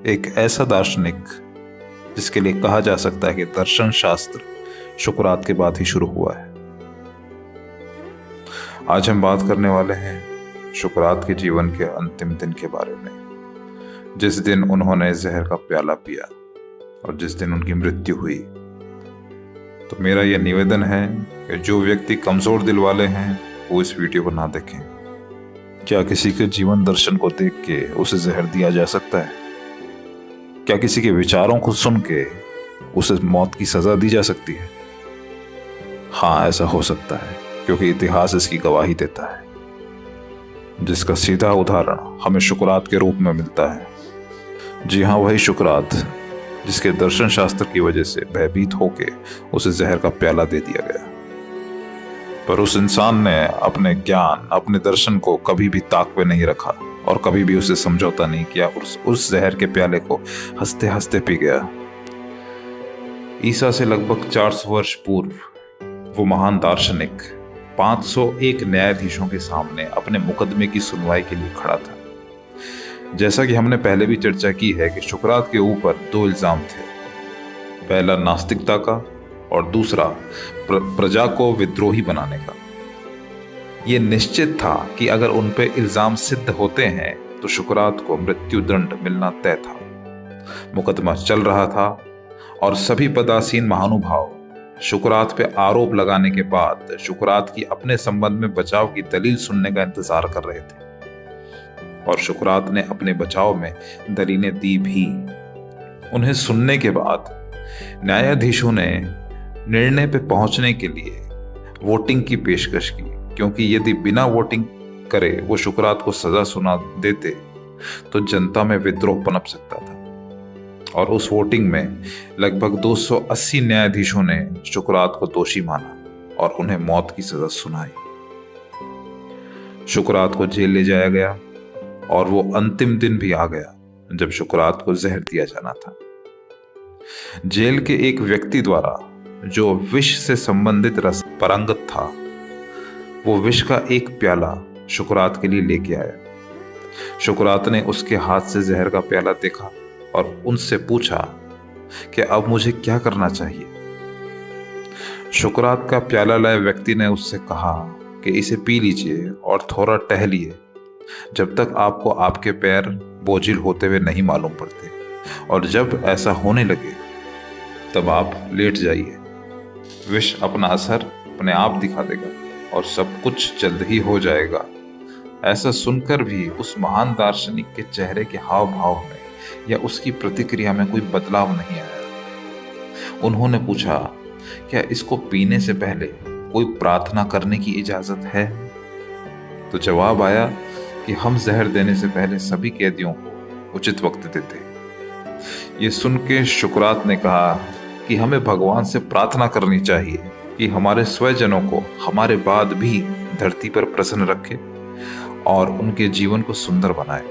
एक ऐसा दार्शनिक जिसके लिए कहा जा सकता है कि दर्शन शास्त्र सुकरात के बाद ही शुरू हुआ है। आज हम बात करने वाले हैं सुकरात के जीवन के अंतिम दिन के बारे में, जिस दिन उन्होंने जहर का प्याला पिया और जिस दिन उनकी मृत्यु हुई। तो मेरा यह निवेदन है कि जो व्यक्ति कमजोर दिल वाले हैं वो इस वीडियो को ना देखें। क्या किसी के जीवन दर्शन को देख के उसे जहर दिया जा सकता है? क्या किसी के विचारों को सुन के उसे मौत की सजा दी जा सकती है? हाँ, ऐसा हो सकता है, क्योंकि इतिहास इसकी गवाही देता है, जिसका सीधा उदाहरण हमें शुकरात के रूप में मिलता है। जी हाँ, वही शुकरात जिसके दर्शन शास्त्र की वजह से भयभीत होके उसे जहर का प्याला दे दिया गया। पर उस इंसान ने अपने ज्ञान, अपने दर्शन को कभी भी ताक पे नहीं रखा और कभी भी उसे समझौता नहीं किया। उस जहर के प्याले को हंसते हंसते पी गया। ईसा से लगभग 400 वर्ष पूर्व वो महान दार्शनिक 501 न्यायाधीशों के सामने अपने मुकदमे की सुनवाई के लिए खड़ा था। जैसा कि हमने पहले भी चर्चा की है कि सुकरात के ऊपर 2 इल्जाम थे। पहला नास्तिकता का और दूसरा प्रजा को विद्रोही बनाने का। ये निश्चित था कि अगर उन पे इल्जाम सिद्ध होते हैं तो सुकरात को मृत्यु दंड मिलना तय था। मुकदमा चल रहा था और सभी पदासीन महानुभाव सुकरात पे आरोप लगाने के बाद सुकरात की अपने संबंध में बचाव की दलील सुनने का इंतजार कर रहे थे। और सुकरात ने अपने बचाव में दलीलें दी भी। उन्हें सुनने के बाद न्यायाधीशों ने निर्णय पे पहुंचने के लिए वोटिंग की पेशकश की, क्योंकि यदि बिना वोटिंग करे वो सुकरात को सजा सुना देते तो जनता में विद्रोह पनप सकता था। और उस वोटिंग में लगभग 280 न्यायाधीशों ने सुकरात को दोषी माना और उन्हें मौत की सजा सुनाई। सुकरात को जेल ले जाया गया और वो अंतिम दिन भी आ गया जब सुकरात को जहर दिया जाना था। जेल के एक व्यक्ति द्वारा जो विष से संबंधित रस पारंगत था, वो विष का एक प्याला सुकरात के लिए लेके आया। सुकरात ने उसके हाथ से जहर का प्याला देखा और उनसे पूछा कि अब मुझे क्या करना चाहिए। सुकरात का प्याला लाए व्यक्ति ने उससे कहा कि इसे पी लीजिए और थोड़ा टहलिए जब तक आपको आपके पैर बोझिल होते हुए नहीं मालूम पड़ते, और जब ऐसा होने लगे तब आप लेट जाइए। विष अपना असर अपने आप दिखा देगा और सब कुछ जल्द ही हो जाएगा। ऐसा सुनकर भी उस महान दार्शनिक के चेहरे के हाव भाव में या उसकी प्रतिक्रिया में कोई बदलाव नहीं आया। उन्होंने पूछा, क्या इसको पीने से पहले कोई प्रार्थना करने की इजाजत है? तो जवाब आया कि हम जहर देने से पहले सभी कैदियों को उचित वक्त देते। ये सुन के सुकरात ने कहा कि हमें भगवान से प्रार्थना करनी चाहिए कि हमारे स्वजनों को हमारे बाद भी धरती पर प्रसन्न रखे और उनके जीवन को सुंदर बनाए।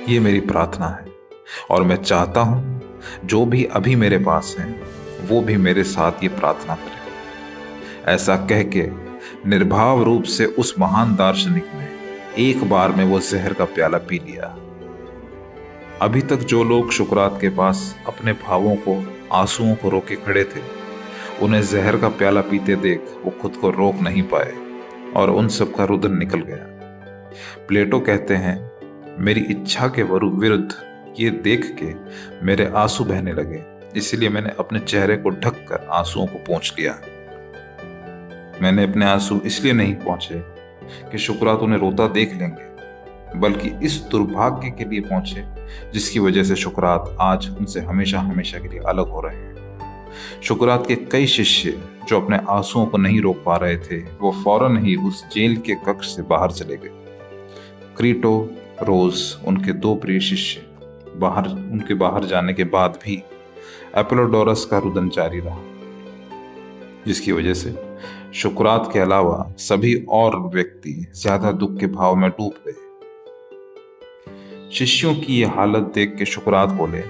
ये मेरी प्रार्थना है और मैं चाहता हूं जो भी अभी मेरे पास हैं वो भी मेरे साथ ये प्रार्थना करें। ऐसा कह के निर्भाव रूप से उस महान दार्शनिक ने एक बार में वो जहर का प्याला पी लिया। अभी तक जो लोग सुकरात के पास अपने भावों को, आंसुओं को रोके खड़े थे, उन्हें जहर का प्याला पीते देख वो खुद को रोक नहीं पाए और उन सब का रुदन निकल गया। प्लेटो कहते हैं, मेरी इच्छा के विरुद्ध ये देख के मेरे आंसू बहने लगे, इसलिए मैंने अपने चेहरे को ढककर आंसुओं को पोंछ लिया। मैंने अपने आंसू इसलिए नहीं पोंछे कि सुकरात उन्हें रोता देख लेंगे, बल्कि इस दुर्भाग्य के लिए पोंछे जिसकी वजह से सुकरात आज उनसे हमेशा हमेशा के लिए अलग हो रहे हैं। सुकरात के कई शिष्य जो अपने आंसुओं को नहीं रोक पा रहे थे, वो फौरन ही उस जेल के कक्ष से बाहर चले गए। क्रीटो, रोज, उनके 2 प्रिय शिष्य उनके बाहर जाने के बाद भी एपोलोडोरस का रुदन जारी रहा, जिसकी वजह से सुकरात के अलावा सभी और व्यक्ति ज्यादा दुख के भाव में डूब गए। शिष्यों की यह हालत देख के सुकरात बोले,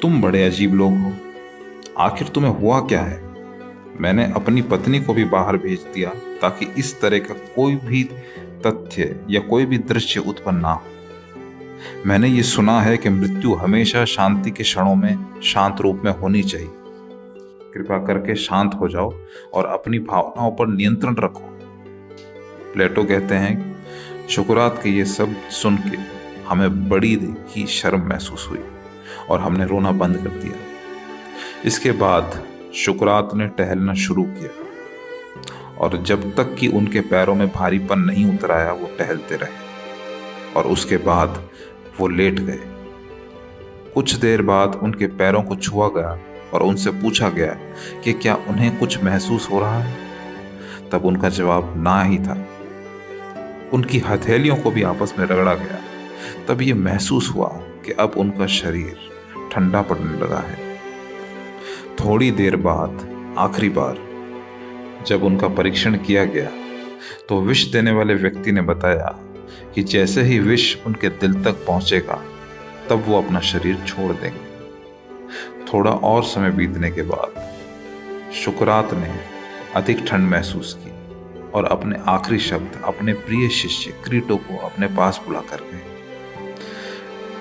तुम बड़े अजीब लोग हो, आखिर तुम्हें हुआ क्या है? मैंने अपनी पत्नी को भी बाहर भेज दिया ताकि इस तरह का कोई भी तथ्य या कोई भी दृश्य उत्पन्न ना हो। मैंने ये सुना है कि मृत्यु हमेशा शांति के क्षणों में शांत रूप में होनी चाहिए। कृपा करके शांत हो जाओ और अपनी भावनाओं पर नियंत्रण रखो। प्लेटो कहते हैं, सुकरात के ये सब सुन के हमें बड़ी ही शर्म महसूस हुई और हमने रोना बंद कर दिया। इसके बाद सुकरात ने टहलना शुरू किया और जब तक कि उनके पैरों में भारीपन नहीं उतर आया वो टहलते रहे और उसके बाद वो लेट गए। कुछ देर बाद उनके पैरों को छुआ गया और उनसे पूछा गया कि क्या उन्हें कुछ महसूस हो रहा है। तब उनका जवाब ना ही था। उनकी हथेलियों को भी आपस में रगड़ा गया। तब ये महसूस हुआ कि अब उनका शरीर ठंडा पड़ने लगा है। थोड़ी देर बाद आखिरी बार जब उनका परीक्षण किया गया तो विष देने वाले व्यक्ति ने बताया कि जैसे ही विष उनके दिल तक पहुंचेगा तब वो अपना शरीर छोड़ देंगे। थोड़ा और समय बीतने के बाद सुकरात ने अधिक ठंड महसूस की और अपने आखिरी शब्द अपने प्रिय शिष्य क्रीटो को अपने पास बुला कर गए।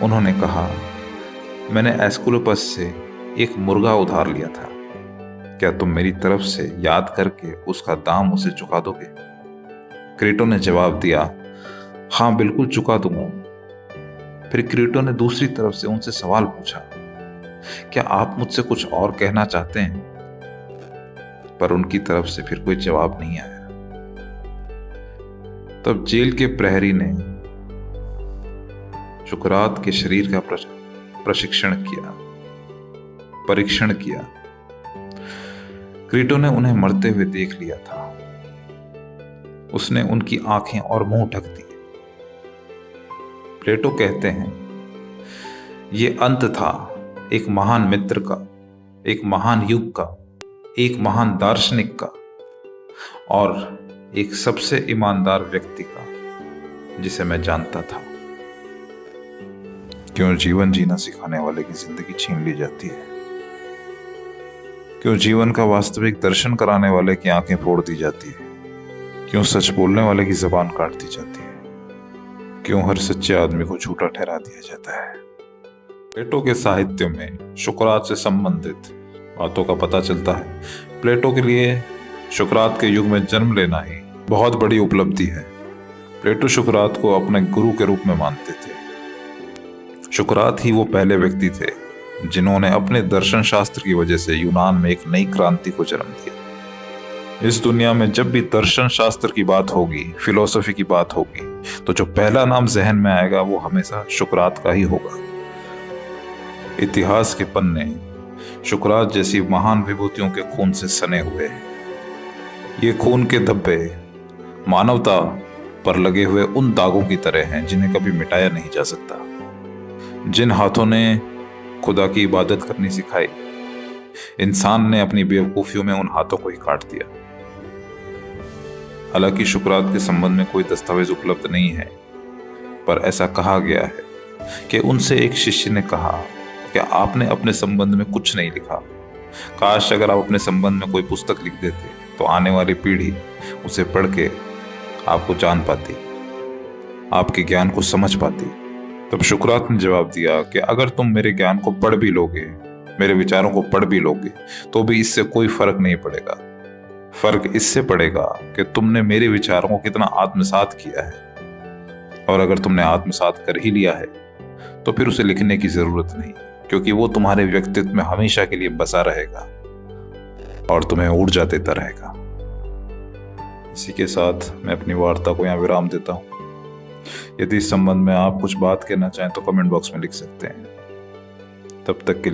उन्होंने कहा, मैंने एस्कुलोपस से एक मुर्गा उधार लिया था, क्या तुम मेरी तरफ से याद करके उसका दाम उसे चुका दोगे? क्रीटो ने जवाब दिया, हाँ बिल्कुल चुका दूंगा। फिर क्रीटो ने दूसरी तरफ से उनसे सवाल पूछा, क्या आप मुझसे कुछ और कहना चाहते हैं? पर उनकी तरफ से फिर कोई जवाब नहीं आया। तब जेल के प्रहरी ने सुकरात के शरीर का परीक्षण किया। क्रीटो ने उन्हें मरते हुए देख लिया था। उसने उनकी आंखें और मुंह ढक दिए। प्लेटो कहते हैं, ये अंत था एक महान मित्र का, एक महान युग का, एक महान दार्शनिक का और एक सबसे ईमानदार व्यक्ति का जिसे मैं जानता था। क्यों जीवन जीना सिखाने वाले की जिंदगी छीन ली जाती है? क्यों जीवन का वास्तविक दर्शन कराने वाले की आंखें फोड़ दी जाती है? क्यों सच बोलने वाले की जबान काट दी जाती है? क्यों हर सच्चे आदमी को झूठा ठहरा दिया जाता है? प्लेटो के साहित्य में सुकरात से संबंधित बातों का पता चलता है। प्लेटो के लिए सुकरात के युग में जन्म लेना ही बहुत बड़ी उपलब्धि है। प्लेटो सुकरात को अपने गुरु के रूप में मानते थे। सुकरात ही वो पहले व्यक्ति थे जिन्होंने अपने दर्शन शास्त्र की वजह से यूनान में एक नई क्रांति को जन्म दिया। इस दुनिया में जब भी दर्शन शास्त्र की बात होगी, फिलोसफी की बात होगी, तो जो पहला नाम जहन में आएगा वो हमेशा सुकरात का ही होगा। इतिहास के पन्ने सुकरात जैसी महान विभूतियों के खून से सने हुए हैं। ये खून के धब्बे मानवता पर लगे हुए उन दागों की तरह हैं जिन्हें कभी मिटाया नहीं जा सकता। जिन हाथों ने खुदा की इबादत करनी सिखाई, इंसान ने अपनी बेवकूफियों में उन हाथों को ही काट दिया। हालांकि सुकरात के संबंध में कोई दस्तावेज उपलब्ध नहीं है, पर ऐसा कहा गया है कि उनसे एक शिष्य ने कहा कि आपने अपने संबंध में कुछ नहीं लिखा। काश अगर आप अपने संबंध में कोई पुस्तक लिख देते तो आने वाली पीढ़ी उसे पढ़ के आपको जान पाती, आपके ज्ञान को समझ पाती। तब सुकरात ने जवाब दिया कि अगर तुम मेरे ज्ञान को पढ़ भी लोगे, मेरे विचारों को पढ़ भी लोगे, तो भी इससे कोई फर्क नहीं पड़ेगा। फर्क इससे पड़ेगा कि तुमने मेरे विचारों को कितना आत्मसात किया है। और अगर तुमने आत्मसात कर ही लिया है तो फिर उसे लिखने की जरूरत नहीं, क्योंकि वो तुम्हारे व्यक्तित्व में हमेशा के लिए बसा रहेगा और तुम्हें ऊर्जा देता रहेगा। इसी के साथ मैं अपनी वार्ता को यहाँ विराम देता हूँ। यदि इस संबंध में आप कुछ बात कहना चाहें तो कमेंट बॉक्स में लिख सकते हैं। तब तक के लिए